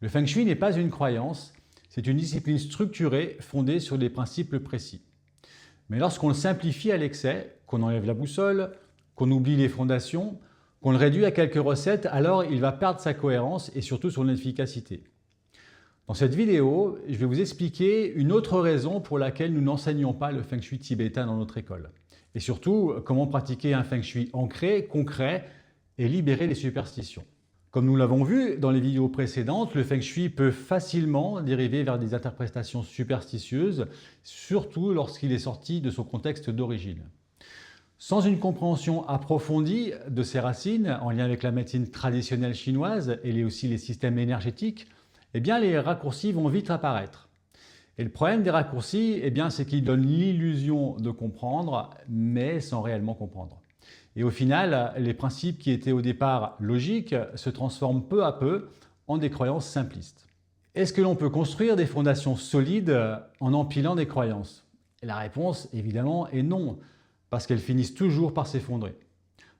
Le Feng Shui n'est pas une croyance, c'est une discipline structurée fondée sur des principes précis. Mais lorsqu'on le simplifie à l'excès, qu'on enlève la boussole, qu'on oublie les fondations, qu'on le réduit à quelques recettes, alors il va perdre sa cohérence et surtout son efficacité. Dans cette vidéo, je vais vous expliquer une autre raison pour laquelle nous n'enseignons pas le Feng Shui tibétain dans notre école. Et surtout, comment pratiquer un Feng Shui ancré, concret et libérer les superstitions. Comme nous l'avons vu dans les vidéos précédentes, le Feng Shui peut facilement dériver vers des interprétations superstitieuses, surtout lorsqu'il est sorti de son contexte d'origine. Sans une compréhension approfondie de ses racines, en lien avec la médecine traditionnelle chinoise et aussi les systèmes énergétiques, eh bien les raccourcis vont vite apparaître. Et le problème des raccourcis, c'est qu'ils donnent l'illusion de comprendre, mais sans réellement comprendre. Et au final, les principes qui étaient au départ logiques se transforment peu à peu en des croyances simplistes. Est-ce que l'on peut construire des fondations solides en empilant des croyances? Et la réponse, évidemment, est non, parce qu'elles finissent toujours par s'effondrer.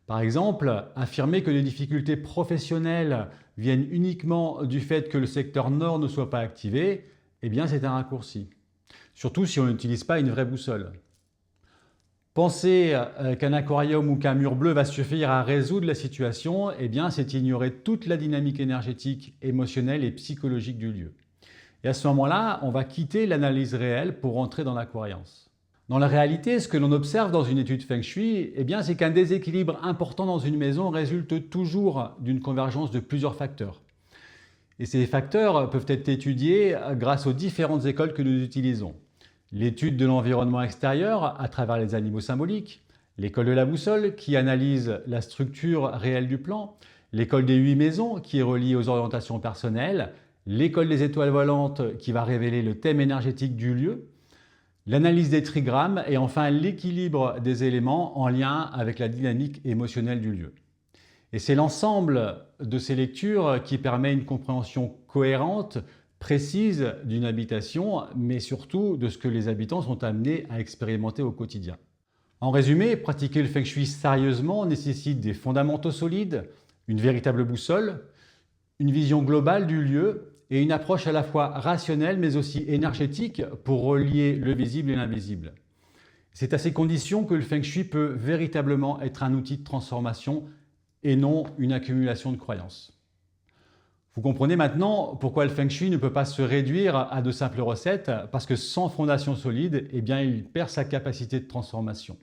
Par exemple, affirmer que les difficultés professionnelles viennent uniquement du fait que le secteur nord ne soit pas activé, c'est un raccourci. Surtout si on n'utilise pas une vraie boussole. Penser qu'un aquarium ou qu'un mur bleu va suffire à résoudre la situation, c'est ignorer toute la dynamique énergétique, émotionnelle et psychologique du lieu. Et à ce moment-là, on va quitter l'analyse réelle pour entrer dans la croyance. Dans la réalité, ce que l'on observe dans une étude Feng Shui, c'est qu'un déséquilibre important dans une maison résulte toujours d'une convergence de plusieurs facteurs. Et ces facteurs peuvent être étudiés grâce aux différentes écoles que nous utilisons. L'étude de l'environnement extérieur à travers les animaux symboliques, l'école de la boussole qui analyse la structure réelle du plan, l'école des 8 maisons qui est reliée aux orientations personnelles, l'école des étoiles volantes qui va révéler le thème énergétique du lieu, l'analyse des trigrammes et enfin l'équilibre des éléments en lien avec la dynamique émotionnelle du lieu. Et c'est l'ensemble de ces lectures qui permet une compréhension cohérente, précise d'une habitation, mais surtout de ce que les habitants sont amenés à expérimenter au quotidien. En résumé, pratiquer le Feng Shui sérieusement nécessite des fondamentaux solides, une véritable boussole, une vision globale du lieu et une approche à la fois rationnelle mais aussi énergétique pour relier le visible et l'invisible. C'est à ces conditions que le Feng Shui peut véritablement être un outil de transformation et non une accumulation de croyances. Vous comprenez maintenant pourquoi le Feng Shui ne peut pas se réduire à de simples recettes, parce que sans fondation solide, il perd sa capacité de transformation.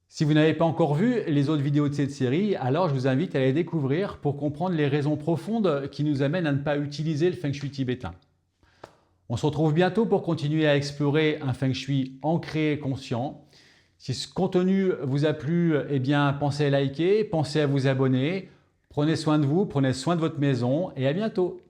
Si vous n'avez pas encore vu les autres vidéos de cette série, alors je vous invite à les découvrir pour comprendre les raisons profondes qui nous amènent à ne pas utiliser le Feng Shui tibétain. On se retrouve bientôt pour continuer à explorer un Feng Shui ancré et conscient. Si ce contenu vous a plu, pensez à liker, pensez à vous abonner. Prenez soin de vous, prenez soin de votre maison et à bientôt.